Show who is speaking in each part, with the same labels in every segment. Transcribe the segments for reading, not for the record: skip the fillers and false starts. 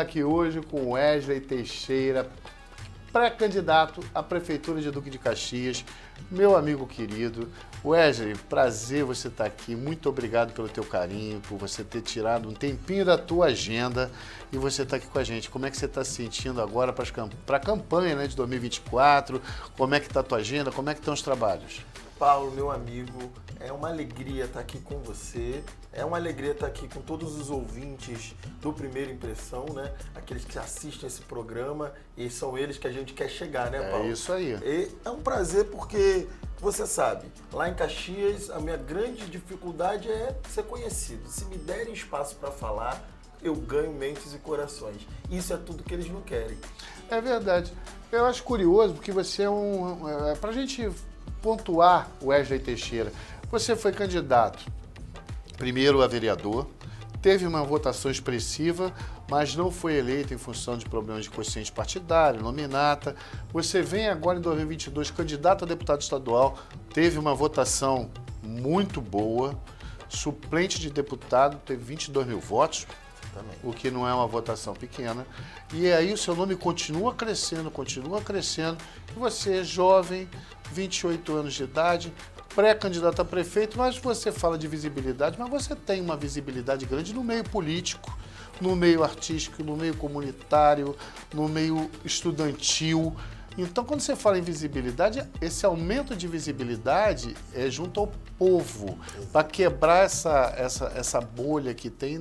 Speaker 1: aqui hoje com o Wesley Teixeira, pré-candidato à Prefeitura de Duque de Caxias, meu amigo querido. Wesley, prazer você estar aqui, muito obrigado pelo teu carinho, por você ter tirado um tempinho da tua agenda e você estar aqui com a gente. Como é que você está se sentindo agora para a campanha, né, de 2024? Como é que está a tua agenda? Como é que estão os trabalhos?
Speaker 2: Paulo, meu amigo, é uma alegria estar aqui com você, é uma alegria estar aqui com todos os ouvintes do Primeira Impressão, né? Aqueles que assistem esse programa, e são eles que a gente quer chegar, né, Paulo?
Speaker 1: É isso aí.
Speaker 2: E é um prazer porque, você sabe, lá em Caxias, a minha grande dificuldade é ser conhecido. Se me derem espaço para falar, eu ganho mentes e corações. Isso é tudo que eles não querem.
Speaker 1: É verdade. Eu acho curioso, porque você é pra gente pontuar o Wesley Teixeira, você foi candidato primeiro a vereador, teve uma votação expressiva, mas não foi eleito em função de problemas de quociente partidário, nominata. Você vem agora em 2022 candidato a deputado estadual, teve uma votação muito boa, suplente de deputado, teve 22 mil votos, o que não é uma votação pequena. E aí o seu nome continua crescendo, e você é jovem, 28 anos de idade, pré-candidato a prefeito, mas você fala de visibilidade, mas você tem uma visibilidade grande no meio político, no meio artístico, no meio comunitário, no meio estudantil. Então, quando você fala em visibilidade, esse aumento de visibilidade é junto ao povo, para quebrar essa bolha que tem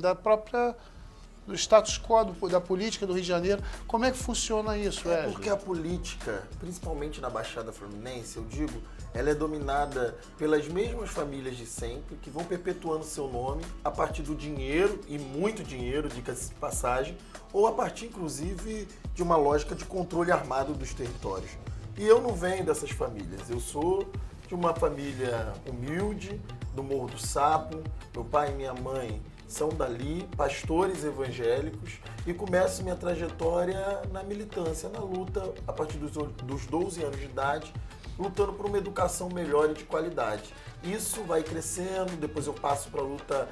Speaker 1: do status quo da política do Rio de Janeiro. Como é que funciona isso, Wesley?
Speaker 2: Porque a política, principalmente na Baixada Fluminense, eu digo, ela é dominada pelas mesmas famílias de sempre, que vão perpetuando seu nome a partir do dinheiro, e muito dinheiro, diga-se de passagem, ou a partir, inclusive, de uma lógica de controle armado dos territórios. E eu não venho dessas famílias, eu sou de uma família humilde, do Morro do Sapo, meu pai e minha mãe são dali, pastores evangélicos, e começo minha trajetória na militância, na luta, a partir dos 12 anos de idade, lutando por uma educação melhor e de qualidade. Isso vai crescendo, depois eu passo para a luta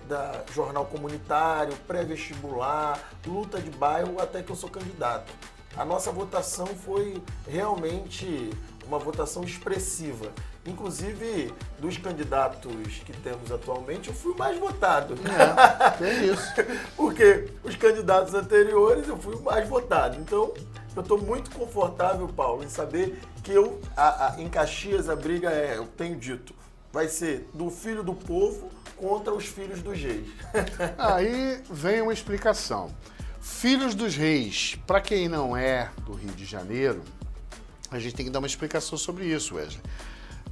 Speaker 2: da jornal comunitário, pré-vestibular, luta de bairro, até que eu sou candidato. A nossa votação foi realmente uma votação expressiva. Inclusive, dos candidatos que temos atualmente, eu fui o mais votado.
Speaker 1: É isso.
Speaker 2: Porque os candidatos anteriores, eu fui o mais votado. Então, eu estou muito confortável, Paulo, em saber que em Caxias a briga eu tenho dito, vai ser do filho do povo contra os filhos dos reis.
Speaker 1: Aí vem uma explicação. Filhos dos reis, para quem não é do Rio de Janeiro, a gente tem que dar uma explicação sobre isso, Wesley.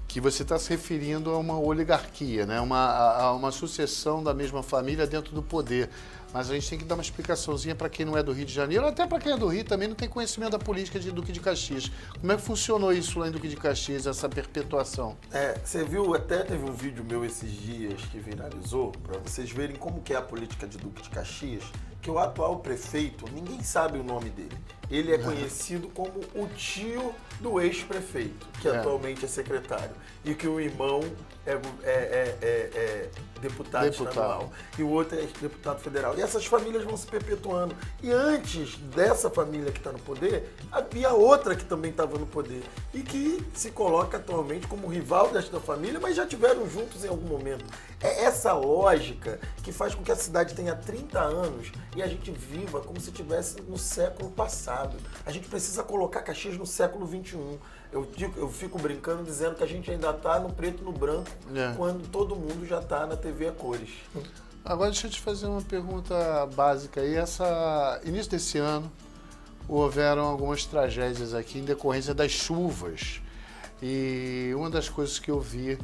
Speaker 1: Que você está se referindo a uma oligarquia, né? A uma sucessão da mesma família dentro do poder. Mas a gente tem que dar uma explicaçõezinha para quem não é do Rio de Janeiro, até para quem é do Rio também não tem conhecimento da política de Duque de Caxias. Como é que funcionou isso lá em Duque de Caxias, essa perpetuação?
Speaker 2: Você viu, até teve um vídeo meu esses dias que viralizou, para vocês verem como que é a política de Duque de Caxias, que o atual prefeito, ninguém sabe o nome dele. Ele é conhecido como o tio do ex-prefeito, que atualmente é secretário, e que o irmão é deputado estadual e o outro é deputado federal. E essas famílias vão se perpetuando. E antes dessa família que está no poder, havia outra que também estava no poder e que se coloca atualmente como rival desta família, mas já tiveram juntos em algum momento. É essa lógica que faz com que a cidade tenha 30 anos e a gente viva como se estivesse no século passado. A gente precisa colocar Caxias no século XXI. Eu fico brincando dizendo que a gente ainda está no preto e no branco, quando todo mundo já está na TV a cores.
Speaker 1: Agora deixa eu te fazer uma pergunta básica aí. Início desse ano, houveram algumas tragédias aqui em decorrência das chuvas. E uma das coisas que eu vi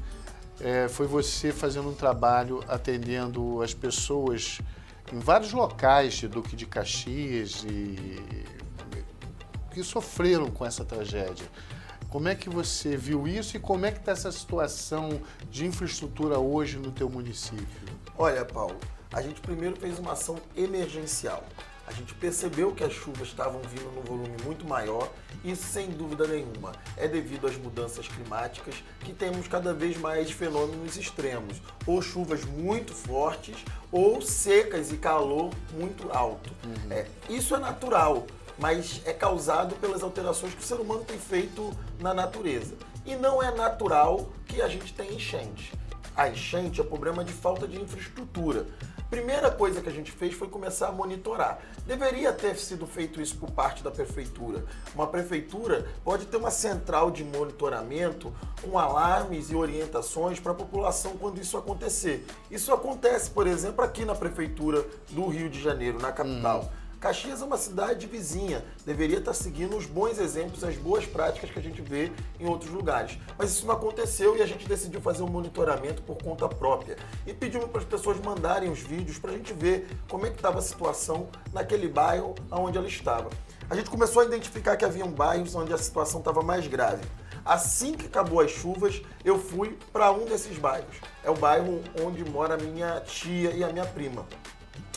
Speaker 1: foi você fazendo um trabalho atendendo as pessoas em vários locais de Duque de Caxias que sofreram com essa tragédia. Como é que você viu isso e como é que está essa situação de infraestrutura hoje no teu município?
Speaker 2: Olha, Paulo, a gente primeiro fez uma ação emergencial. A gente percebeu que as chuvas estavam vindo num volume muito maior e, sem dúvida nenhuma, é devido às mudanças climáticas que temos cada vez mais fenômenos extremos, ou chuvas muito fortes ou secas e calor muito alto. Isso é natural, mas é causado pelas alterações que o ser humano tem feito na natureza. E não é natural que a gente tenha enchente. A enchente é problema de falta de infraestrutura. Primeira coisa que a gente fez foi começar a monitorar. Deveria ter sido feito isso por parte da prefeitura. Uma prefeitura pode ter uma central de monitoramento com alarmes e orientações para a população quando isso acontecer. Isso acontece, por exemplo, aqui na prefeitura do Rio de Janeiro, na capital. Caxias é uma cidade vizinha, deveria estar seguindo os bons exemplos, as boas práticas que a gente vê em outros lugares. Mas isso não aconteceu e a gente decidiu fazer um monitoramento por conta própria. E pedimos para as pessoas mandarem os vídeos para a gente ver como é que estava a situação naquele bairro onde ela estava. A gente começou a identificar que haviam bairros onde a situação estava mais grave. Assim que acabou as chuvas, eu fui para um desses bairros. É o bairro onde mora a minha tia e a minha prima.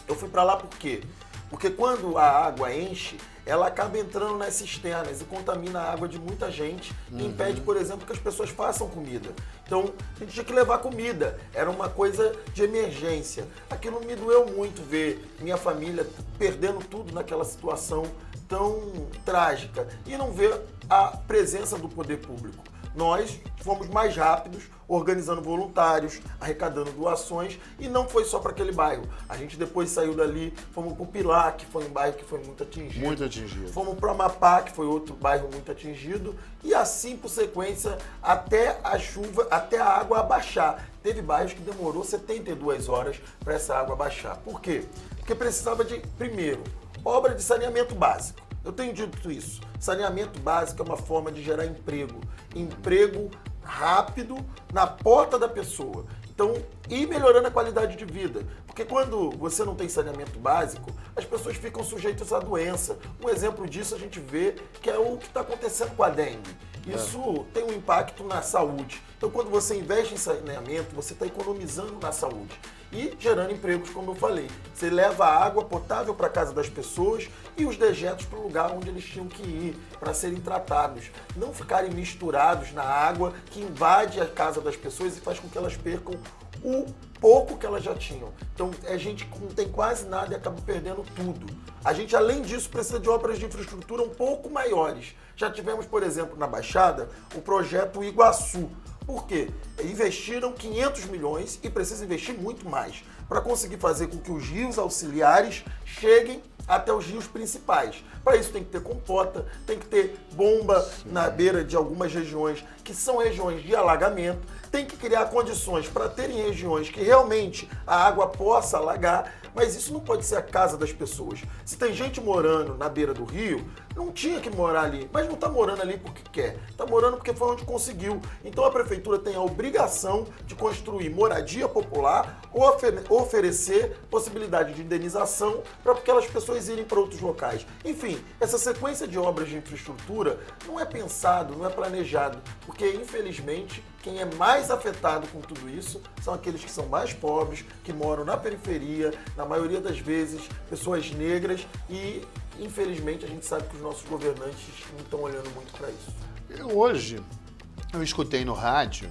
Speaker 2: Eu fui para lá por quê? Porque quando a água enche, ela acaba entrando nas cisternas e contamina a água de muita gente e impede, por exemplo, que as pessoas façam comida. Então, a gente tinha que levar comida. Era uma coisa de emergência. Aquilo me doeu muito ver minha família perdendo tudo naquela situação tão trágica e não ver a presença do poder público. Nós fomos mais rápidos, organizando voluntários, arrecadando doações, e não foi só para aquele bairro. A gente depois saiu dali, fomos para o Pilar, que foi um bairro que foi muito atingido.
Speaker 1: Muito atingido.
Speaker 2: Fomos para Amapá, que foi outro bairro muito atingido, e assim por sequência, até a chuva, até a água abaixar. Teve bairros que demorou 72 horas para essa água baixar. Por quê? Porque precisava de, primeiro, obra de saneamento básico. Eu tenho dito isso. Saneamento básico é uma forma de gerar emprego. Emprego rápido na porta da pessoa. Então, e melhorando a qualidade de vida. Porque quando você não tem saneamento básico, as pessoas ficam sujeitas à doença. Um exemplo disso a gente vê que é o que está acontecendo com a dengue. Isso tem um impacto na saúde. Então, quando você investe em saneamento, você está economizando na saúde e gerando empregos, como eu falei. Você leva a água potável para a casa das pessoas e os dejetos para o lugar onde eles tinham que ir, para serem tratados. Não ficarem misturados na água que invade a casa das pessoas e faz com que elas percam o pouco que elas já tinham. Então, a gente não tem quase nada e acaba perdendo tudo. A gente, além disso, precisa de obras de infraestrutura um pouco maiores. Já tivemos, por exemplo, na Baixada, o projeto Iguaçu. Por quê? Investiram 500 milhões e precisa investir muito mais para conseguir fazer com que os rios auxiliares cheguem até os rios principais. Para isso tem que ter compota, tem que ter bomba na beira de algumas regiões que são regiões de alagamento, tem que criar condições para terem regiões que realmente a água possa alagar, mas isso não pode ser a casa das pessoas. Se tem gente morando na beira do rio, não tinha que morar ali, mas não está morando ali porque quer, está morando porque foi onde conseguiu. Então a prefeitura tem a obrigação de construir moradia popular ou oferecer possibilidade de indenização para aquelas pessoas irem para outros locais. Enfim, essa sequência de obras de infraestrutura não é pensado, não é planejado, porque infelizmente quem é mais afetado com tudo isso são aqueles que são mais pobres, que moram na periferia, na maioria das vezes pessoas negras e infelizmente a gente sabe que os nossos governantes não estão olhando muito para isso.
Speaker 1: Hoje eu escutei no rádio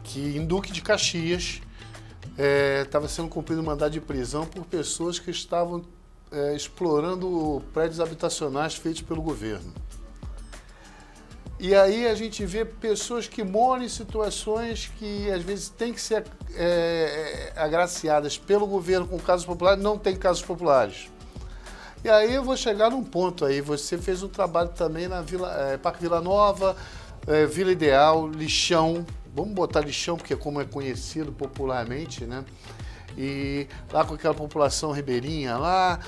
Speaker 1: que em Duque de Caxias estava sendo cumprido um mandado de prisão por pessoas que estavam explorando prédios habitacionais feitos pelo governo. E aí a gente vê pessoas que moram em situações que às vezes têm que ser agraciadas pelo governo com casos populares, não tem casos populares. E aí eu vou chegar num ponto aí, você fez um trabalho também na Parque Vila Nova, Vila Ideal, Lixão, vamos botar Lixão porque é como é conhecido popularmente, né? E lá com aquela população ribeirinha lá,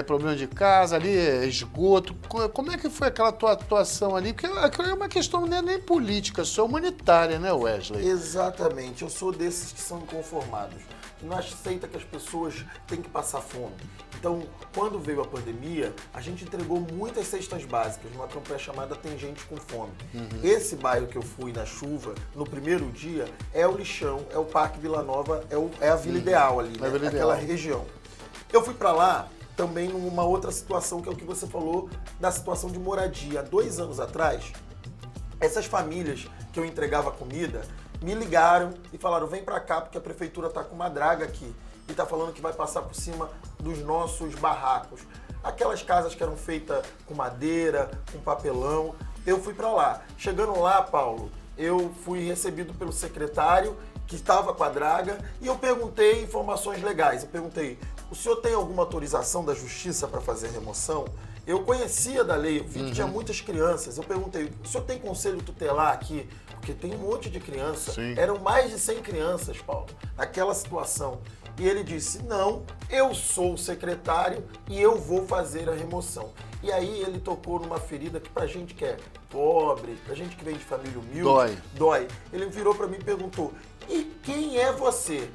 Speaker 1: problema de casa ali, esgoto. Como é que foi aquela tua atuação ali? Porque aquilo é uma questão nem política, só humanitária, né, Wesley?
Speaker 2: Exatamente, eu sou desses que são inconformados. Não aceita que as pessoas têm que passar fome. Então, quando veio a pandemia, a gente entregou muitas cestas básicas numa campanha chamada Tem Gente com Fome. Esse bairro que eu fui na chuva, no primeiro dia, é o Lixão, é o Parque Vila Nova, é a Vila Ideal ali, né? Aquela região. Eu fui para lá também numa outra situação, que é o que você falou, da situação de moradia. Há 2 anos atrás, essas famílias que eu entregava comida me ligaram e falaram, vem para cá porque a prefeitura está com uma draga aqui. e está falando que vai passar por cima dos nossos barracos. Aquelas casas que eram feitas com madeira, com papelão. Eu fui para lá. Chegando lá, Paulo, eu fui recebido pelo secretário que estava com a draga e eu perguntei informações legais. Eu perguntei, o senhor tem alguma autorização da justiça para fazer remoção? Eu conhecia da lei, eu vi que tinha muitas crianças. Eu perguntei, o senhor tem conselho tutelar aqui? Porque tem um monte de criança.
Speaker 1: Sim.
Speaker 2: Eram mais de 100 crianças, Paulo, naquela situação. E ele disse, não, eu sou o secretário e eu vou fazer a remoção. E aí ele tocou numa ferida que pra gente que é pobre, pra gente que vem de família humilde, dói. Ele virou pra mim e perguntou, e quem é você?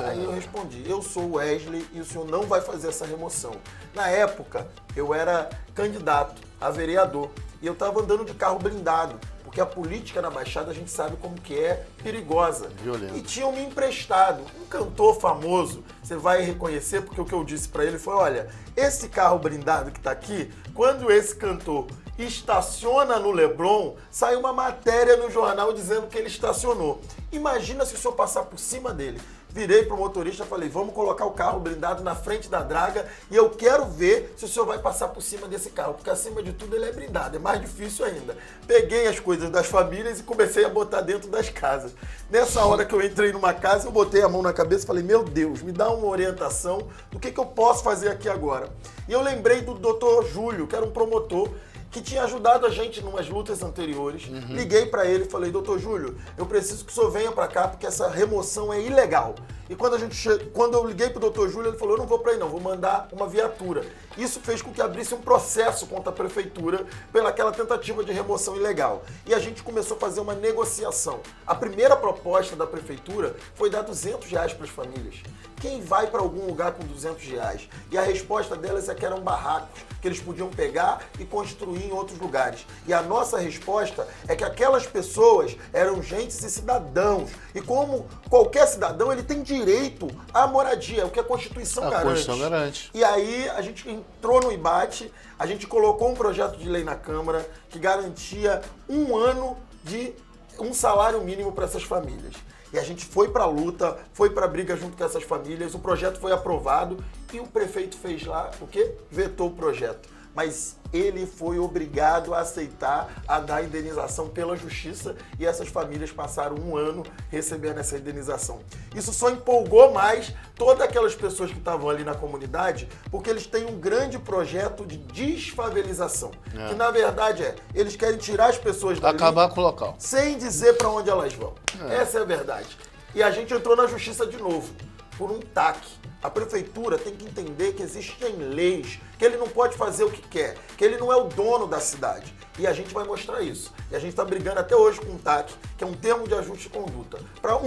Speaker 2: Aí eu respondi, eu sou o Wesley e o senhor não vai fazer essa remoção. Na época, eu era candidato a vereador e eu estava andando de carro blindado, porque a política na Baixada a gente sabe como que é perigosa.
Speaker 1: Violento.
Speaker 2: E tinham me emprestado um cantor famoso, você vai reconhecer, porque o que eu disse para ele foi, olha, esse carro blindado que está aqui, quando esse cantor estaciona no Leblon, sai uma matéria no jornal dizendo que ele estacionou. Imagina se o senhor passar por cima dele. Virei pro motorista e falei, vamos colocar o carro blindado na frente da draga e eu quero ver se o senhor vai passar por cima desse carro, porque acima de tudo ele é blindado, é mais difícil ainda. Peguei as coisas das famílias e comecei a botar dentro das casas. Nessa hora que eu entrei numa casa, eu botei a mão na cabeça e falei, meu Deus, me dá uma orientação do que eu posso fazer aqui agora. E eu lembrei do Dr. Júlio, que era um promotor, que tinha ajudado a gente em umas lutas anteriores. Liguei para ele e falei, doutor Júlio, eu preciso que o senhor venha para cá porque essa remoção é ilegal. E quando eu liguei pro doutor Júlio, ele falou, eu não vou para aí não, vou mandar uma viatura. Isso fez com que abrisse um processo contra a prefeitura pelaquela tentativa de remoção ilegal. E a gente começou a fazer uma negociação. A primeira proposta da prefeitura foi dar R$200 para as famílias. Quem vai para algum lugar com R$200? E a resposta delas é que eram barracos, que eles podiam pegar e construir em outros lugares. E a nossa resposta é que aquelas pessoas eram gentes e cidadãos. E como qualquer cidadão, ele tem direito à moradia, o que a Constituição garante.
Speaker 1: A Constituição garante.
Speaker 2: E aí a gente entrou no embate, a gente colocou um projeto de lei na Câmara que garantia 1 ano de um salário mínimo para essas famílias. E a gente foi para a luta, foi para a briga junto com essas famílias, o projeto foi aprovado e o prefeito fez lá o quê? Vetou o projeto. Mas ele foi obrigado a aceitar a dar indenização pela justiça e essas famílias passaram 1 ano recebendo essa indenização. Isso só empolgou mais todas aquelas pessoas que estavam ali na comunidade, porque eles têm um grande projeto de desfavelização, que na verdade eles querem tirar as pessoas dali,
Speaker 1: acabar com o local,
Speaker 2: sem dizer para onde elas vão. Essa é a verdade. E a gente entrou na justiça de novo, por um TAC. A prefeitura tem que entender que existem leis, que ele não pode fazer o que quer, que ele não é o dono da cidade. E a gente vai mostrar isso. E a gente está brigando até hoje com o TAC, que é um termo de ajuste de conduta. Para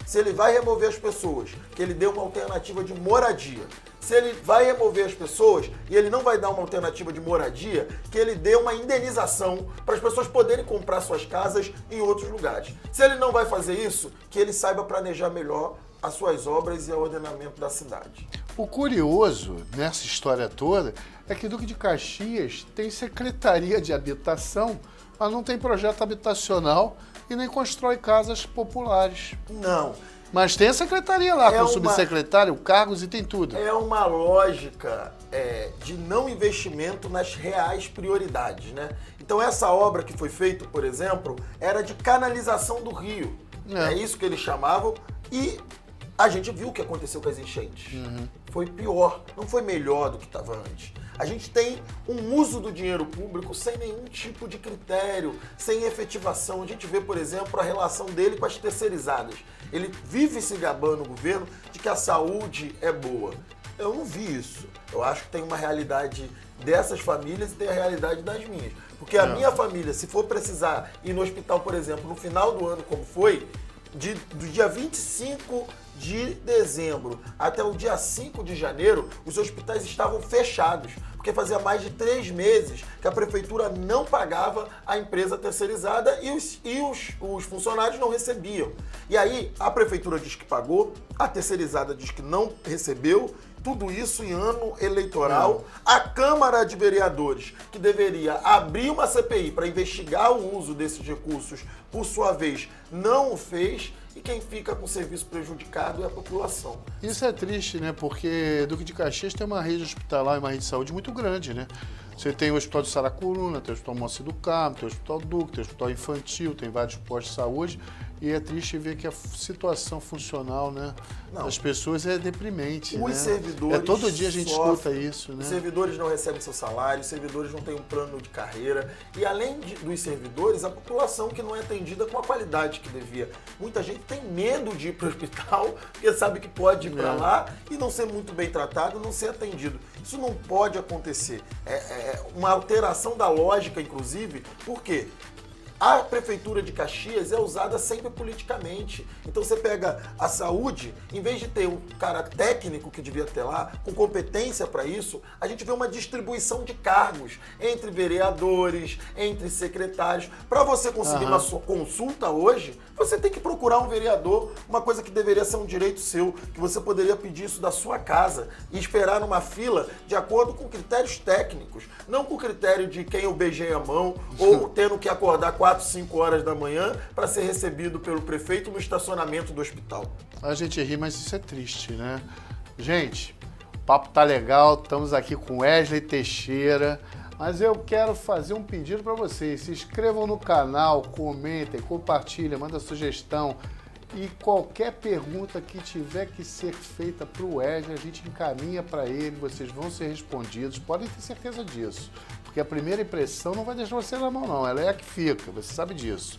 Speaker 2: se ele vai remover as pessoas, que ele dê uma alternativa de moradia. Se ele vai remover as pessoas e ele não vai dar uma alternativa de moradia, que ele dê uma indenização para as pessoas poderem comprar suas casas em outros lugares. Se ele não vai fazer isso, que ele saiba planejar melhor as suas obras e o ordenamento da cidade.
Speaker 1: O curioso nessa história toda é que Duque de Caxias tem secretaria de habitação, mas não tem projeto habitacional e nem constrói casas populares.
Speaker 2: Não.
Speaker 1: Mas tem a secretaria lá, com o subsecretário, cargos e tem tudo.
Speaker 2: É uma lógica de não investimento nas reais prioridades, né? Então essa obra que foi feita, por exemplo, era de canalização do rio. É isso que eles chamavam e a gente viu o que aconteceu com as enchentes. Foi pior, não foi melhor do que estava antes. A gente tem um uso do dinheiro público sem nenhum tipo de critério, sem efetivação. A gente vê, por exemplo, a relação dele com as terceirizadas. Ele vive se gabando no governo de que a saúde é boa. Eu não vi isso. Eu acho que tem uma realidade dessas famílias e tem a realidade das minhas. Porque a minha família, se for precisar ir no hospital, por exemplo, no final do ano, como foi, do dia 25 de dezembro até o dia 5 de janeiro, os hospitais estavam fechados, porque fazia mais de 3 meses que a prefeitura não pagava a empresa terceirizada e os funcionários não recebiam. E aí a prefeitura diz que pagou, a terceirizada diz que não recebeu Tudo isso em ano eleitoral. A Câmara de Vereadores, que deveria abrir uma CPI para investigar o uso desses recursos, por sua vez, não o fez. E quem fica com o serviço prejudicado é a população.
Speaker 1: Isso é triste, né? Porque Duque de Caxias tem uma rede hospitalar e uma rede de saúde muito grande, né? Você tem o Hospital de Saracuruna, tem o Hospital Moacir do Carmo, tem o Hospital Duque, tem o Hospital Infantil, tem vários postos de saúde. E é triste ver que a situação funcional, né, das pessoas é deprimente.
Speaker 2: Os
Speaker 1: né?
Speaker 2: servidores
Speaker 1: todo dia a gente escuta isso, né?
Speaker 2: Os servidores não recebem seu salário, os servidores não têm um plano de carreira. E além dos servidores, a população que não é atendida com a qualidade que devia. Muita gente tem medo de ir para o hospital, porque sabe que pode ir para lá e não ser muito bem tratado, não ser atendido. Isso não pode acontecer. É uma alteração da lógica, inclusive, por quê? A Prefeitura de Caxias é usada sempre politicamente. Então você pega a saúde, em vez de ter um cara técnico que devia ter lá, com competência para isso, a gente vê uma distribuição de cargos entre vereadores, entre secretários. Para você conseguir uma consulta hoje, você tem que procurar um vereador, uma coisa que deveria ser um direito seu, que você poderia pedir isso da sua casa e esperar numa fila de acordo com critérios técnicos, não com o critério de quem eu beijei a mão ou tendo que acordar 4, 5 horas da manhã para ser recebido pelo prefeito no estacionamento do hospital.
Speaker 1: A gente ri, mas isso é triste, né? Gente, o papo tá legal, estamos aqui com Wesley Teixeira, mas eu quero fazer um pedido para vocês. Se inscrevam no canal, comentem, compartilhem, manda sugestão. E qualquer pergunta que tiver que ser feita para o Wesley, a gente encaminha para ele, vocês vão ser respondidos, podem ter certeza disso. Porque a primeira impressão não vai deixar você na mão, não. Ela é a que fica, você sabe disso.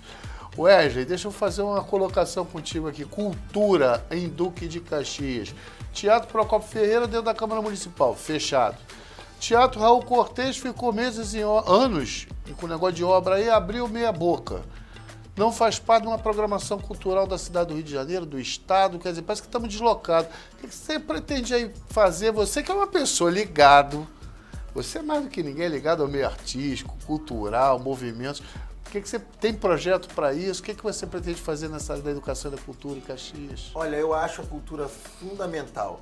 Speaker 1: Wesley, deixa eu fazer uma colocação contigo aqui. Cultura em Duque de Caxias. Teatro Procópio Ferreira dentro da Câmara Municipal, fechado. Teatro Raul Cortez ficou meses e anos com o negócio de obra aí, abriu meia boca. Não faz parte de uma programação cultural da cidade do Rio de Janeiro, do estado, quer dizer, parece que estamos deslocados. O que você pretende aí fazer? Você que é uma pessoa ligado, você é mais do que ninguém ligado ao meio artístico, cultural, movimentos. O que você tem projeto para isso? O que você pretende fazer nessa área da educação e da cultura em Caxias?
Speaker 2: Olha, eu acho a cultura fundamental.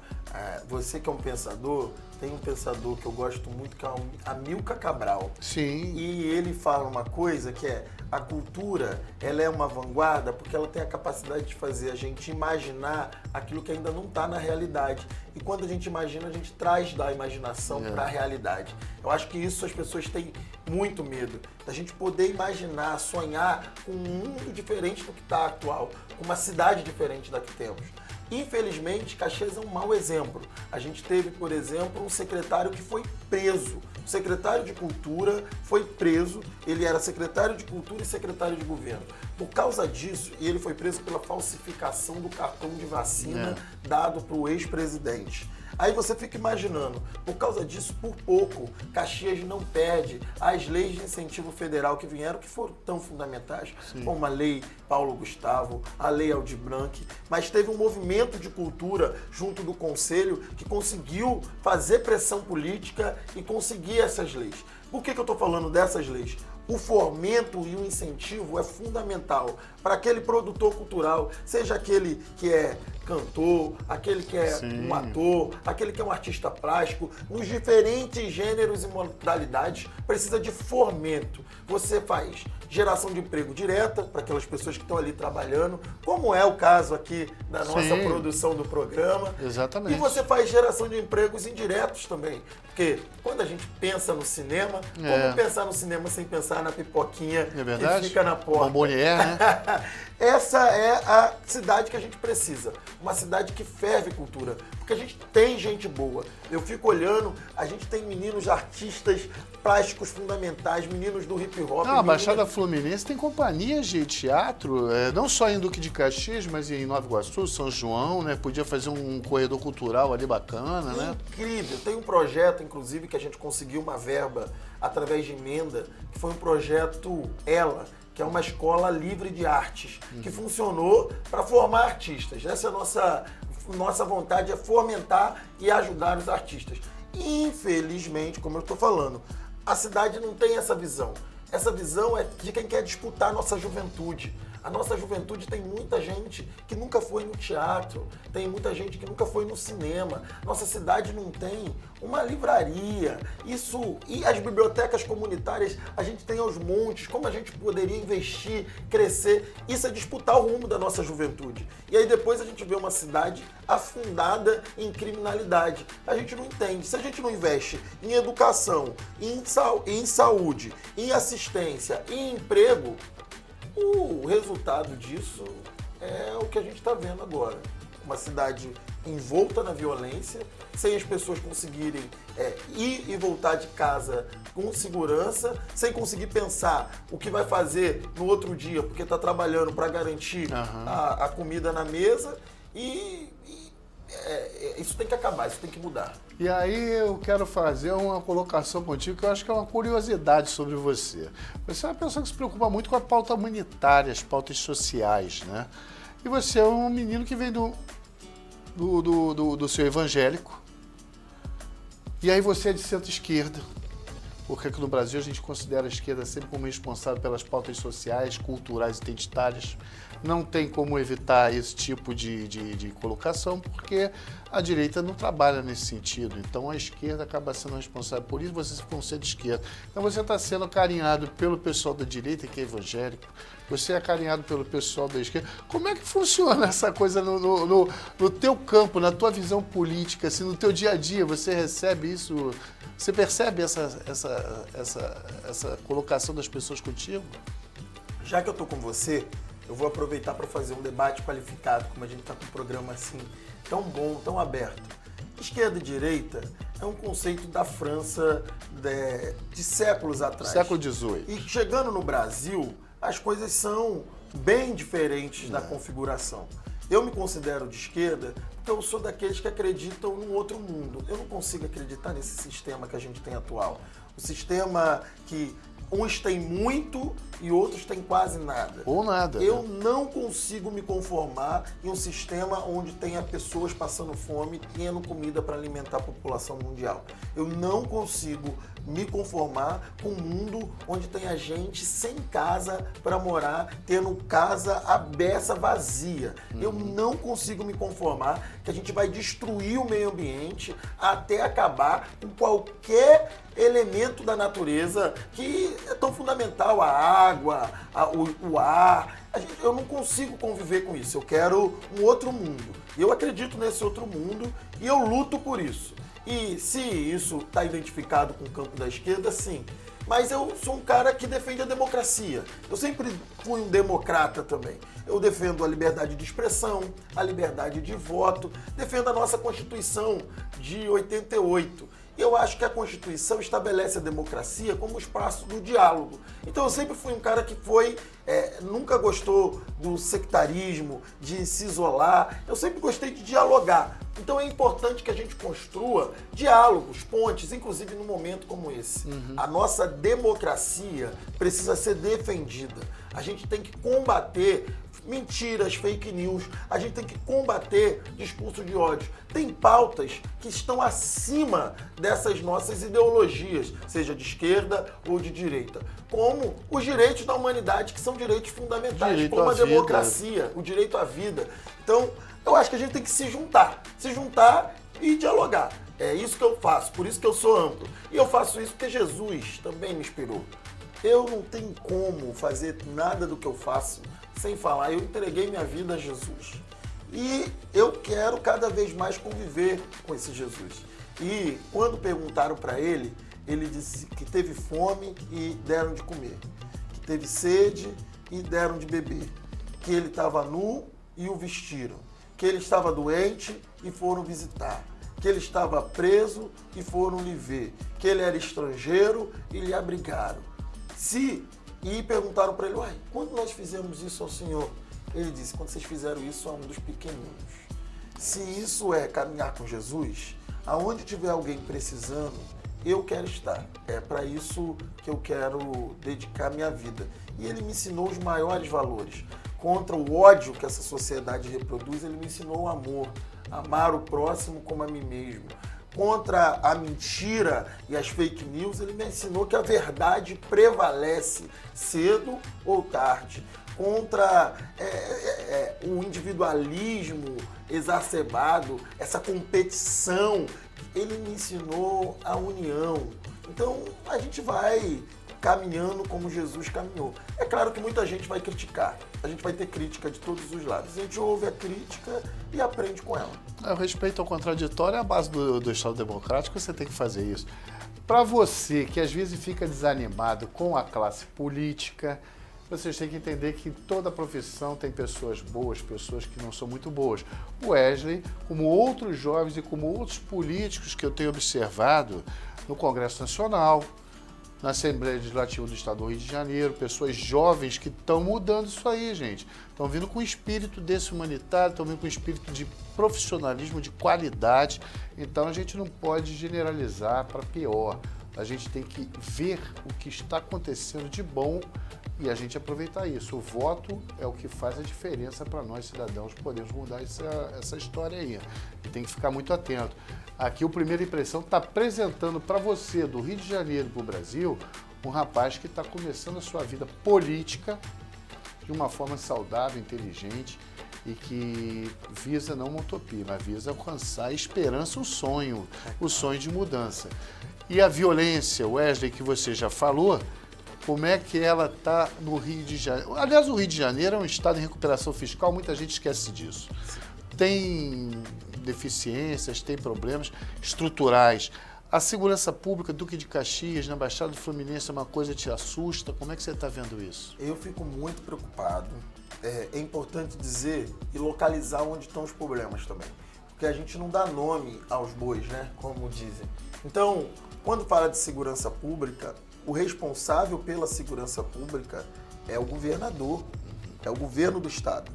Speaker 2: Você que é um pensador, tem um pensador que eu gosto muito, que é o Amilcar Cabral.
Speaker 1: Sim.
Speaker 2: E ele fala uma coisa que é: a cultura, ela é uma vanguarda porque ela tem a capacidade de fazer a gente imaginar aquilo que ainda não está na realidade. E quando a gente imagina, a gente traz da imaginação para a realidade. Eu acho que isso as pessoas têm muito medo, da gente poder imaginar, sonhar com um mundo diferente do que está atual, com uma cidade diferente da que temos. Infelizmente, Caxias é um mau exemplo. A gente teve, por exemplo, um secretário que foi preso. O secretário de Cultura foi preso, ele era secretário de Cultura e secretário de Governo. Por causa disso, e ele foi preso pela falsificação do cartão de vacina dado para o ex-presidente. Aí você fica imaginando, por causa disso, por pouco, Caxias não perde as leis de incentivo federal que vieram, que foram tão fundamentais, como a Lei Paulo Gustavo, a Lei Aldir Blanc, mas teve um movimento de cultura junto do Conselho que conseguiu fazer pressão política e conseguir essas leis. Por que eu estou falando dessas leis? O fomento e o incentivo é fundamental para aquele produtor cultural, seja aquele que é cantor, aquele que é um ator, aquele que é um artista plástico, nos diferentes gêneros e modalidades, precisa de fomento. Você faz geração de emprego direta para aquelas pessoas que estão ali trabalhando, como é o caso aqui da nossa produção do programa.
Speaker 1: Exatamente.
Speaker 2: E você faz geração de empregos indiretos também, porque quando a gente pensa no cinema, como pensar no cinema sem pensar na pipoquinha que fica na porta?
Speaker 1: Bombonier, né?
Speaker 2: Essa é a cidade que a gente precisa, uma cidade que ferve cultura, porque a gente tem gente boa. Eu fico olhando, a gente tem meninos artistas plásticos fundamentais, meninos do hip hop.
Speaker 1: Não, a Baixada Fluminense tem companhias de teatro, não só em Duque de Caxias, mas em Nova Iguaçu, São João, né? Podia fazer um corredor cultural ali bacana, né?
Speaker 2: Incrível. Tem um projeto, inclusive, que a gente conseguiu uma verba através de emenda, que foi um projeto Ela, que é uma escola livre de artes, que funcionou para formar artistas. Essa é a nossa vontade, é fomentar e ajudar os artistas. Infelizmente, como eu estou falando, a cidade não tem essa visão. Essa visão é de quem quer disputar a nossa juventude. A nossa juventude tem muita gente que nunca foi no teatro, tem muita gente que nunca foi no cinema. Nossa cidade não tem uma livraria. Isso, e as bibliotecas comunitárias, a gente tem aos montes. Como a gente poderia investir, crescer? Isso é disputar o rumo da nossa juventude. E aí depois a gente vê uma cidade afundada em criminalidade. A gente não entende. Se a gente não investe em educação, em saúde, em assistência, em emprego, o resultado disso é o que a gente está vendo agora. Uma cidade envolta na violência, sem as pessoas conseguirem ir e voltar de casa com segurança, sem conseguir pensar o que vai fazer no outro dia, porque está trabalhando para garantir a comida na mesa. Isso tem que acabar, isso tem que mudar.
Speaker 1: E aí eu quero fazer uma colocação contigo que eu acho que é uma curiosidade sobre você. Você é uma pessoa que se preocupa muito com a pauta humanitária, as pautas sociais, né? E você é um menino que vem do seu evangélico. E aí você é de centro-esquerda. Porque aqui no Brasil a gente considera a esquerda sempre como responsável pelas pautas sociais, culturais e identitárias. Não tem como evitar esse tipo de colocação, porque a direita não trabalha nesse sentido. Então a esquerda acaba sendo responsável por isso, vocês vão ser de esquerda. Então você está sendo acarinhado pelo pessoal da direita, que é evangélico, você é acarinhado pelo pessoal da esquerda. Como é que funciona essa coisa no teu campo, na tua visão política, assim, no teu dia a dia? Você recebe isso? Você percebe essa colocação das pessoas contigo?
Speaker 2: Já que eu estou com você, eu vou aproveitar para fazer um debate qualificado, como a gente está com um programa assim, tão bom, tão aberto. Esquerda e direita é um conceito da França de séculos atrás.
Speaker 1: Século XVIII.
Speaker 2: E chegando no Brasil, as coisas são bem diferentes da configuração. Eu me considero de esquerda porque eu sou daqueles que acreditam num outro mundo. Eu não consigo acreditar nesse sistema que a gente tem atual. O sistema que uns têm muito e outros têm quase nada.
Speaker 1: Ou nada.
Speaker 2: Eu não consigo me conformar em um sistema onde tenha pessoas passando fome, tendo comida para alimentar a população mundial. Eu não consigo me conformar com um mundo onde tenha gente sem casa para morar, tendo casa à beça vazia. Eu não consigo me conformar que a gente vai destruir o meio ambiente até acabar com qualquer elemento da natureza que é tão fundamental, a água, o ar. Eu não consigo conviver com isso. Eu quero um outro mundo. Eu acredito nesse outro mundo e eu luto por isso. E se isso está identificado com o campo da esquerda, sim. Mas eu sou um cara que defende a democracia. Eu sempre fui um democrata também. Eu defendo a liberdade de expressão, a liberdade de voto, defendo a nossa Constituição de 88. Eu acho que a Constituição estabelece a democracia como espaço do diálogo. Então eu sempre fui um cara que nunca gostou do sectarismo, de se isolar. Eu sempre gostei de dialogar. Então é importante que a gente construa diálogos, pontes, inclusive num momento como esse. A nossa democracia precisa ser defendida. A gente tem que combater mentiras, fake news, a gente tem que combater discurso de ódio. Tem pautas que estão acima dessas nossas ideologias, seja de esquerda ou de direita, como os direitos da humanidade, que são direitos fundamentais, como a democracia, o direito à vida. Então, eu acho que a gente tem que se juntar e dialogar. É isso que eu faço, por isso que eu sou amplo. E eu faço isso porque Jesus também me inspirou. Eu não tenho como fazer nada do que eu faço sem falar. Eu entreguei minha vida a Jesus. E eu quero cada vez mais conviver com esse Jesus. E quando perguntaram para ele, ele disse que teve fome e deram de comer. Que teve sede e deram de beber. Que ele estava nu e o vestiram. Que ele estava doente e foram visitar. Que ele estava preso e foram lhe ver. Que ele era estrangeiro e lhe abrigaram. E perguntaram para ele, quando nós fizemos isso ao Senhor? Ele disse, quando vocês fizeram isso a um dos pequeninos. Se isso é caminhar com Jesus, aonde tiver alguém precisando, eu quero estar. É para isso que eu quero dedicar minha vida. E ele me ensinou os maiores valores. Contra o ódio que essa sociedade reproduz, ele me ensinou o amor. Amar o próximo como a mim mesmo. contra a mentira e as fake news, ele me ensinou que a verdade prevalece cedo ou tarde. Contra o individualismo exacerbado, essa competição, ele me ensinou a união. Então, a gente vai caminhando como Jesus caminhou. É claro que muita gente vai criticar. A gente vai ter crítica de todos os lados. A gente ouve a crítica e aprende com ela.
Speaker 1: O respeito ao contraditório é a base do Estado Democrático, você tem que fazer isso. Para você que às vezes fica desanimado com a classe política, vocês têm que entender que toda profissão tem pessoas boas, pessoas que não são muito boas. O Wesley, como outros jovens e como outros políticos que eu tenho observado no Congresso Nacional, na Assembleia Legislativa do Estado do Rio de Janeiro, pessoas jovens que estão mudando isso aí, gente. Estão vindo com espírito desse humanitário, estão vindo com espírito de profissionalismo, de qualidade. Então a gente não pode generalizar para pior. A gente tem que ver o que está acontecendo de bom e a gente aproveitar isso. O voto é o que faz a diferença para nós, cidadãos, podermos mudar essa história aí. E tem que ficar muito atento. Aqui o Primeira Impressão está apresentando para você, do Rio de Janeiro para o Brasil, um rapaz que está começando a sua vida política de uma forma saudável, inteligente e que visa não uma utopia, mas visa alcançar a esperança, o sonho de mudança. E a violência, Wesley, que você já falou, como é que ela está no Rio de Janeiro? Aliás, o Rio de Janeiro é um estado em recuperação fiscal, muita gente esquece disso. Tem deficiências, tem problemas estruturais. A segurança pública, Duque de Caxias, na Baixada do Fluminense, é uma coisa que te assusta? Como é que você está vendo isso?
Speaker 2: Eu fico muito preocupado. É importante dizer e localizar onde estão os problemas também. Porque a gente não dá nome aos bois, né? Como dizem. Então, quando fala de segurança pública, o responsável pela segurança pública é o governador, é o governo do estado.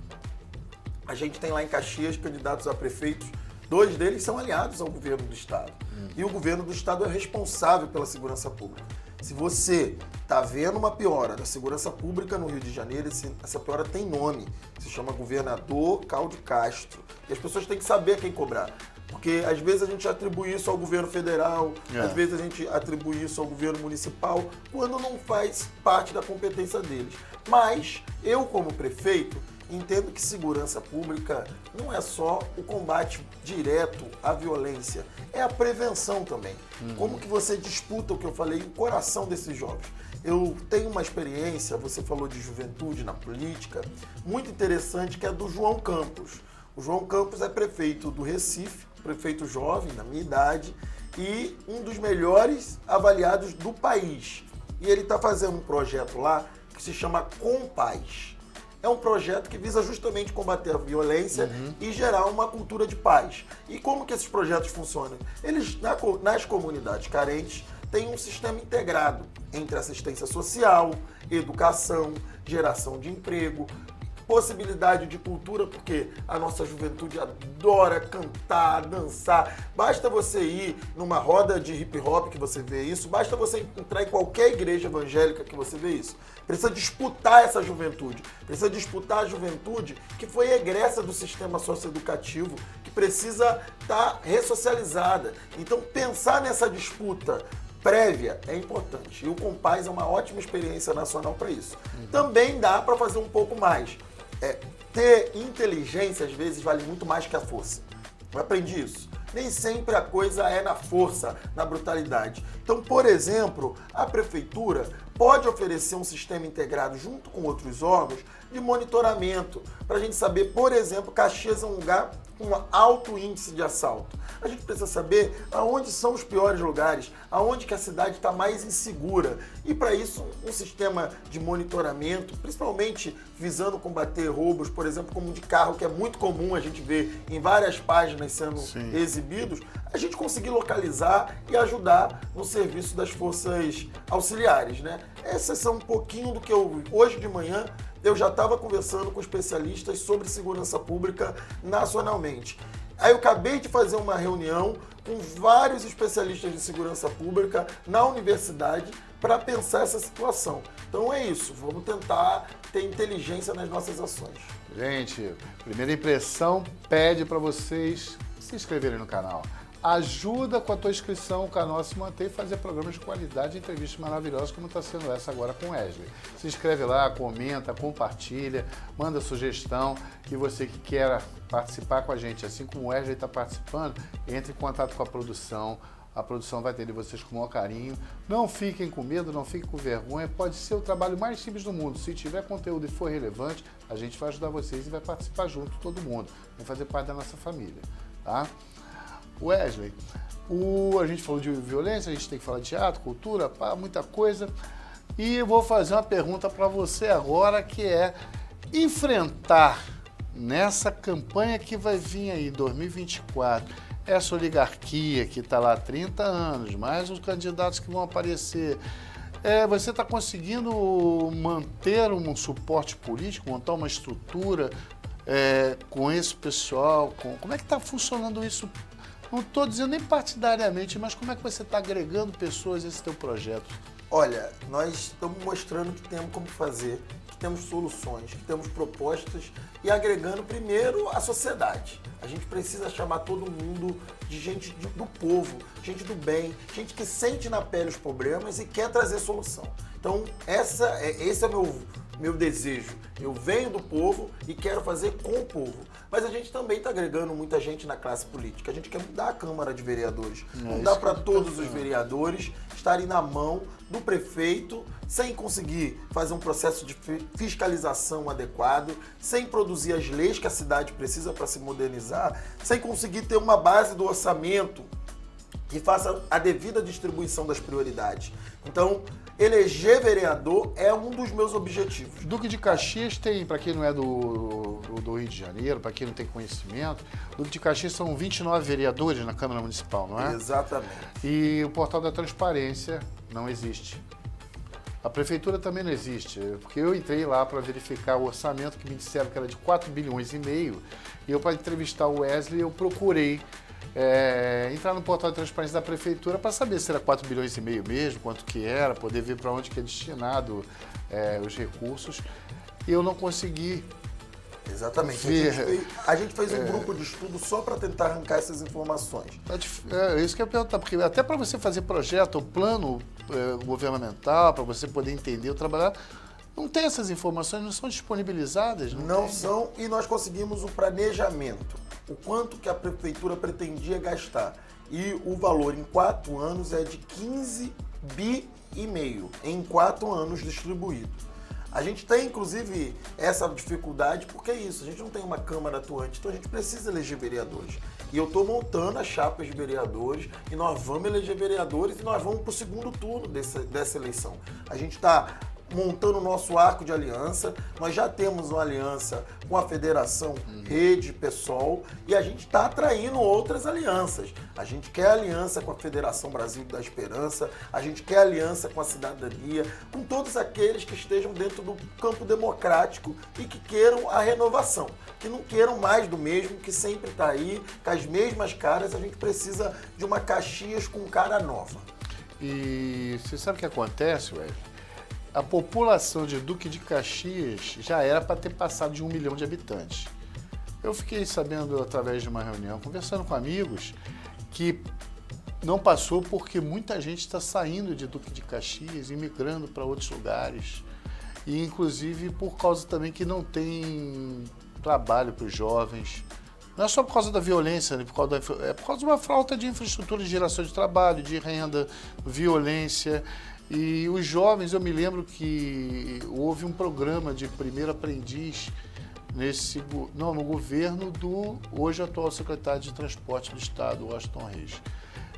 Speaker 2: A gente tem lá em Caxias candidatos a prefeitos, 2 deles são aliados ao governo do estado. E o governo do estado é responsável pela segurança pública. Se você está vendo uma piora da segurança pública no Rio de Janeiro, essa piora tem nome, se chama Governador Cláudio Castro. E as pessoas têm que saber quem cobrar. Porque às vezes a gente atribui isso ao governo federal, às vezes a gente atribui isso ao governo municipal, quando não faz parte da competência deles. Mas eu, como prefeito, entendo que segurança pública não é só o combate direto à violência, é a prevenção também. Como que você disputa o que eu falei, o coração desses jovens. Eu tenho uma experiência, você falou de juventude na política, muito interessante, que é do João Campos. O João Campos é prefeito do Recife, prefeito jovem, da minha idade, e um dos melhores avaliados do país. E ele está fazendo um projeto lá que se chama Compaz. É um projeto que visa justamente combater a violência e gerar uma cultura de paz. E como que esses projetos funcionam? Eles, nas comunidades carentes, têm um sistema integrado entre assistência social, educação, geração de emprego, possibilidade de cultura, porque a nossa juventude adora cantar, dançar. Basta você ir numa roda de hip hop que você vê isso, basta você entrar em qualquer igreja evangélica que você vê isso. Precisa disputar essa juventude, precisa disputar a juventude que foi egressa do sistema socioeducativo, que precisa estar ressocializada. Então, pensar nessa disputa prévia é importante. E o Compaz é uma ótima experiência nacional para isso. Também dá para fazer um pouco mais. Ter inteligência, às vezes, vale muito mais que a força. Eu aprendi isso. Nem sempre a coisa é na força, na brutalidade. Então, por exemplo, a prefeitura pode oferecer um sistema integrado junto com outros órgãos de monitoramento, para a gente saber, por exemplo, Caxias é um lugar com alto índice de assalto. A gente precisa saber aonde são os piores lugares, aonde que a cidade está mais insegura. E para isso, um sistema de monitoramento, principalmente visando combater roubos, por exemplo, como de carro, que é muito comum a gente ver em várias páginas sendo exibidos, a gente conseguir localizar e ajudar no serviço das forças auxiliares, né? Essas são um pouquinho do que eu... Hoje de manhã, eu já estava conversando com especialistas sobre segurança pública nacionalmente. Aí eu acabei de fazer uma reunião com vários especialistas de segurança pública na universidade para pensar essa situação. Então é isso, vamos tentar ter inteligência nas nossas ações.
Speaker 1: Gente, Primeira Impressão pede para vocês se inscreverem no canal, ajuda com a tua inscrição, o canal a se manter e fazer programas de qualidade, entrevistas maravilhosas, como está sendo essa agora com o Wesley. Se inscreve lá, comenta, compartilha, manda sugestão, e você que quer participar com a gente, assim como o Wesley está participando, entre em contato com a produção. A produção vai atender vocês com o maior carinho. Não fiquem com medo, não fiquem com vergonha. Pode ser o trabalho mais simples do mundo. Se tiver conteúdo e for relevante, a gente vai ajudar vocês e vai participar junto, todo mundo. Vai fazer parte da nossa família, tá? Wesley, a gente falou de violência, a gente tem que falar de teatro, cultura, muita coisa. E eu vou fazer uma pergunta para você agora, que é enfrentar nessa campanha que vai vir aí, 2024, essa oligarquia que está lá há 30 anos, mais os candidatos que vão aparecer. Você está conseguindo manter um suporte político, montar uma estrutura com esse pessoal? Como é que está funcionando isso? Não estou dizendo nem partidariamente, mas como é que você está agregando pessoas a esse teu projeto?
Speaker 2: Olha, nós estamos mostrando que temos como fazer, que temos soluções, que temos propostas e agregando primeiro a sociedade. A gente precisa chamar todo mundo de gente do povo, gente do bem, gente que sente na pele os problemas e quer trazer solução. Então, esse é o meu desejo. Eu venho do povo e quero fazer com o povo. Mas a gente também está agregando muita gente na classe política. A gente quer mudar a Câmara de Vereadores. Não dá para todos os vereadores estarem na mão do prefeito sem conseguir fazer um processo de fiscalização adequado, sem produzir as leis que a cidade precisa para se modernizar, sem conseguir ter uma base do orçamento que faça a devida distribuição das prioridades. Então, eleger vereador é um dos meus objetivos.
Speaker 1: Duque de Caxias tem, para quem não é do Rio de Janeiro, para quem não tem conhecimento, Duque de Caxias são 29 vereadores na Câmara Municipal, não é?
Speaker 2: Exatamente.
Speaker 1: E o portal da transparência não existe. A prefeitura também não existe, porque eu entrei lá para verificar o orçamento, que me disseram que era de 4,5 bilhões, e eu, para entrevistar o Wesley, eu procurei entrar no portal de transparência da prefeitura para saber se era 4,5 bilhões mesmo, quanto que era, poder ver para onde que é destinado os recursos. E eu não consegui.
Speaker 2: Exatamente. A gente fez um grupo de estudo só para tentar arrancar essas informações.
Speaker 1: É isso que eu ia perguntar, porque até para você fazer projeto, o plano governamental, para você poder entender o trabalhar, não tem essas informações, não são disponibilizadas?
Speaker 2: Não são, e nós conseguimos o planejamento. O quanto que a prefeitura pretendia gastar. E o valor em 4 anos é de 15,5 bi em 4 anos distribuído. A gente tem, inclusive, essa dificuldade porque é isso, a gente não tem uma Câmara atuante, então a gente precisa eleger vereadores. E eu estou montando as chapas de vereadores e nós vamos eleger vereadores e nós vamos para o segundo turno dessa eleição. A gente está montando o nosso arco de aliança, nós já temos uma aliança com a Federação Rede PSOL e a gente está atraindo outras alianças. A gente quer aliança com a Federação Brasil da Esperança, a gente quer aliança com a cidadania, com todos aqueles que estejam dentro do campo democrático e que queiram a renovação, que não queiram mais do mesmo, que sempre está aí, com as mesmas caras. A gente precisa de uma Caxias com cara nova.
Speaker 1: E você sabe o que acontece, Wesley? A população de Duque de Caxias já era para ter passado de 1 milhão de habitantes. Eu fiquei sabendo através de uma reunião, conversando com amigos, que não passou porque muita gente está saindo de Duque de Caxias e migrando para outros lugares. E inclusive por causa também que não tem trabalho para os jovens. Não é só por causa da violência, né? É por causa de uma falta de infraestrutura de geração de trabalho, de renda, violência. E os jovens, eu me lembro que houve um programa de primeiro aprendiz no governo do hoje atual secretário de Transporte do Estado, Washington Reis.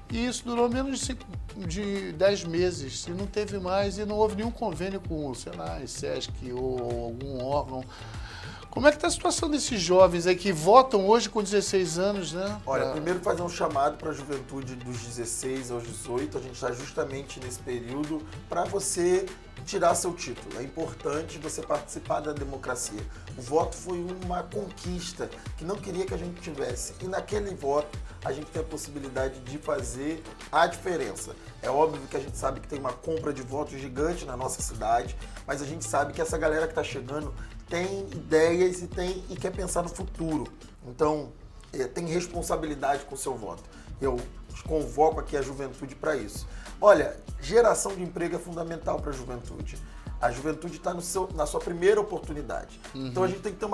Speaker 1: E isso durou menos de 10 meses, e não teve mais, e não houve nenhum convênio com o Senai, SESC ou algum órgão. Como é que está a situação desses jovens aí que votam hoje com 16 anos, né?
Speaker 2: Olha, primeiro fazer um chamado para a juventude dos 16 aos 18, a gente está justamente nesse período para você tirar seu título. É importante você participar da democracia. O voto foi uma conquista que não queria que a gente tivesse. E naquele voto a gente tem a possibilidade de fazer a diferença. É óbvio que a gente sabe que tem uma compra de votos gigante na nossa cidade, mas a gente sabe que essa galera que está chegando tem ideias e quer pensar no futuro. Então, tem responsabilidade com o seu voto. Eu convoco aqui a juventude para isso. Olha, geração de emprego é fundamental para a juventude. A juventude está na sua primeira oportunidade. Então a gente tem que ter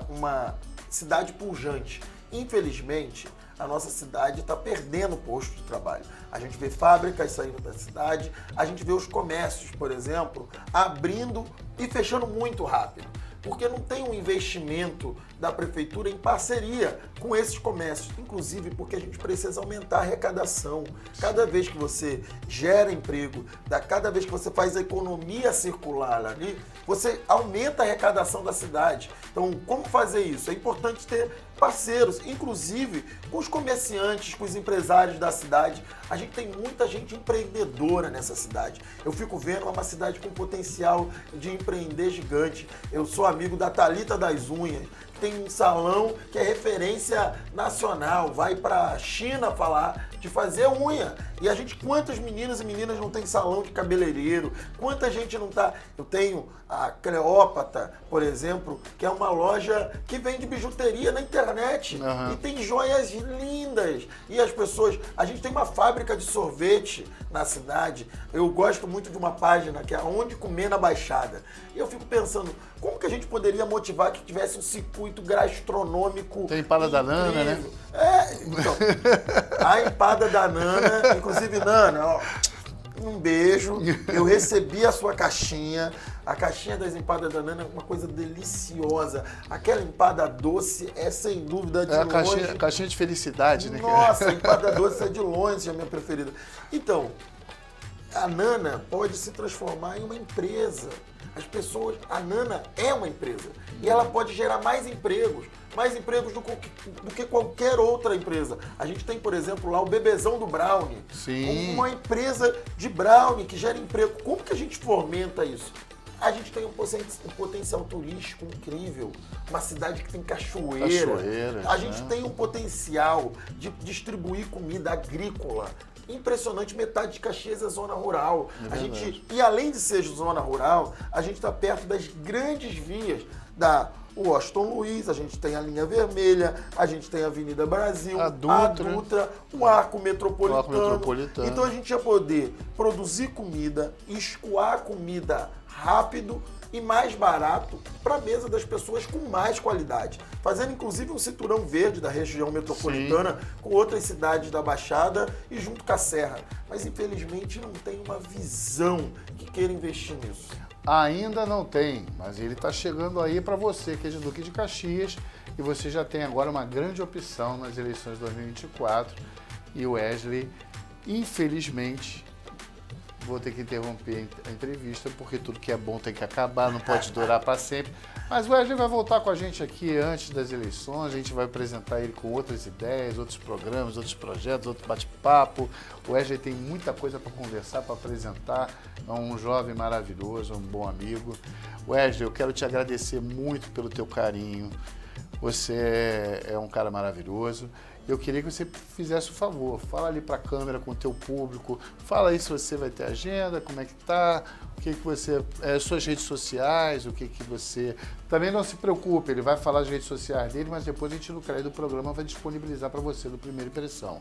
Speaker 2: uma cidade pujante. Infelizmente, a nossa cidade está perdendo posto de trabalho. A gente vê fábricas saindo da cidade, a gente vê os comércios, por exemplo, abrindo e fechando muito rápido. Porque não tem um investimento da prefeitura em parceria com esses comércios. Inclusive porque a gente precisa aumentar a arrecadação. Cada vez que você gera emprego, cada vez que você faz a economia circular ali, você aumenta a arrecadação da cidade. Então, como fazer isso? É importante ter parceiros, inclusive com os comerciantes, com os empresários da cidade. A gente tem muita gente empreendedora nessa cidade. Eu fico vendo uma cidade com potencial de empreender gigante. Eu sou amigo da Thalita das Unhas, que tem um salão que é referência nacional, vai para China falar de fazer unha. E a gente, quantas meninas e meninas não tem salão de cabeleireiro? Quanta gente não tá... Eu tenho a Cleópatra, por exemplo, que é uma loja que vende bijuteria na internet. E tem joias lindas. E as pessoas... A gente tem uma fábrica de sorvete na cidade. Eu gosto muito de uma página que é Onde Comer na Baixada. E eu fico pensando, como que a gente poderia motivar que tivesse um circuito gastronômico
Speaker 1: Tem empada da
Speaker 2: incrível?
Speaker 1: Nana, né?
Speaker 2: Então, a empada da Nana, inclusive, Nana, ó, um beijo. Eu recebi a sua caixinha. A caixinha das empadas da Nana é uma coisa deliciosa. Aquela empada doce é, sem dúvida, de longe...
Speaker 1: A caixinha de felicidade, né?
Speaker 2: Nossa, a empada doce é de longe a minha preferida. Então, a Nana pode se transformar em uma empresa. A Nana é uma empresa. E ela pode gerar mais empregos do que qualquer outra empresa. A gente tem, por exemplo, lá o Bebezão do Brownie.
Speaker 1: Sim.
Speaker 2: Uma empresa de brownie que gera emprego. Como que a gente fomenta isso? A gente tem um potencial turístico incrível, uma cidade que tem cachoeira. A gente tem um potencial de distribuir comida agrícola. Impressionante, metade de Caxias é zona rural. E além de ser zona rural, a gente está perto das grandes vias da Washington Luiz, a gente tem a linha vermelha, a gente tem a Avenida Brasil, a Dutra, o Arco Metropolitano. Então a gente ia poder produzir comida, escoar comida rápido e mais barato para a mesa das pessoas com mais qualidade. Fazendo inclusive um cinturão verde da região metropolitana com outras cidades da Baixada e junto com a Serra. Mas infelizmente não tem uma visão que queira investir nisso.
Speaker 1: Ainda não tem, mas ele está chegando aí para você, que é de Duque de Caxias, e você já tem agora uma grande opção nas eleições de 2024. E o Wesley, infelizmente, vou ter que interromper a entrevista, porque tudo que é bom tem que acabar, não pode durar para sempre. Mas o Wesley vai voltar com a gente aqui antes das eleições, a gente vai apresentar ele com outras ideias, outros programas, outros projetos, outro bate-papo. O Wesley tem muita coisa para conversar, para apresentar. É um jovem maravilhoso, um bom amigo. Wesley, eu quero te agradecer muito pelo teu carinho. Você é um cara maravilhoso. Eu queria que você fizesse o favor, fala ali para a câmera com o teu público, fala aí se você vai ter agenda, como é que tá, o que você, suas redes sociais, o que você... Também não se preocupe, ele vai falar as redes sociais dele, mas depois a gente no crédito do programa vai disponibilizar para você do Primeira Impressão.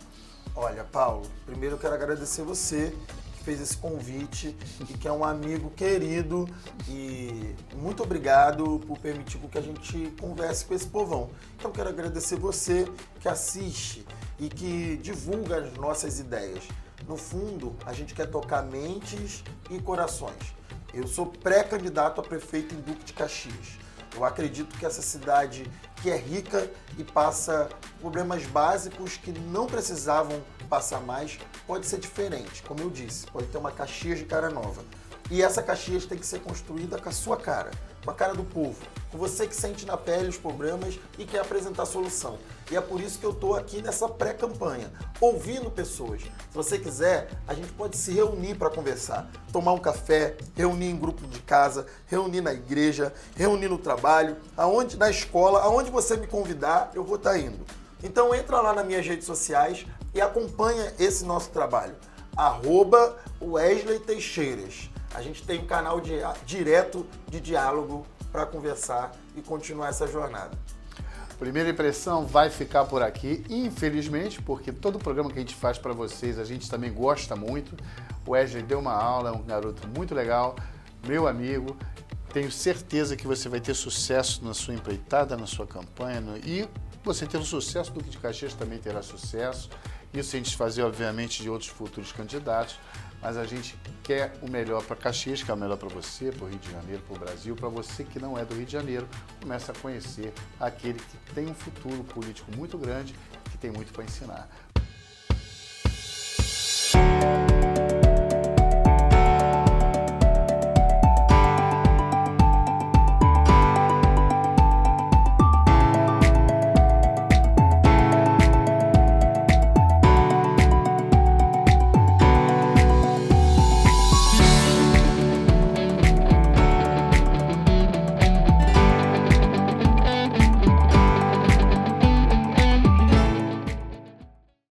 Speaker 2: Olha, Paulo, primeiro eu quero agradecer você que fez esse convite e que é um amigo querido, e muito obrigado por permitir que a gente converse com esse povão. Então quero agradecer você que assiste e que divulga as nossas ideias. No fundo, a gente quer tocar mentes e corações. Eu sou pré-candidato a prefeito em Duque de Caxias. Eu acredito que essa cidade que é rica e passa problemas básicos que não precisavam passar mais, pode ser diferente. Como eu disse, pode ter uma Caxias de cara nova. E essa Caxias tem que ser construída com a sua cara, com a cara do povo, com você que sente na pele os problemas e quer apresentar solução. E é por isso que eu estou aqui nessa pré-campanha, ouvindo pessoas. Se você quiser, a gente pode se reunir para conversar, tomar um café, reunir em grupo de casa, reunir na igreja, reunir no trabalho, na escola, aonde você me convidar, eu vou estar indo. Então entra lá nas minhas redes sociais e acompanha esse nosso trabalho. @Wesley Teixeiras. A gente tem um canal direto de diálogo para conversar e continuar essa jornada.
Speaker 1: Primeira impressão vai ficar por aqui, infelizmente, porque todo o programa que a gente faz para vocês, a gente também gosta muito. O Wesley deu uma aula, é um garoto muito legal, meu amigo. Tenho certeza que você vai ter sucesso na sua empreitada, na sua campanha, e você tendo sucesso, o Duque de Caxias também terá sucesso. Isso a gente fazer, obviamente, de outros futuros candidatos, mas a gente quer o melhor para Caxias, que é o melhor para você, para o Rio de Janeiro, para o Brasil. Para você que não é do Rio de Janeiro, começa a conhecer aquele que tem um futuro político muito grande, que tem muito para ensinar.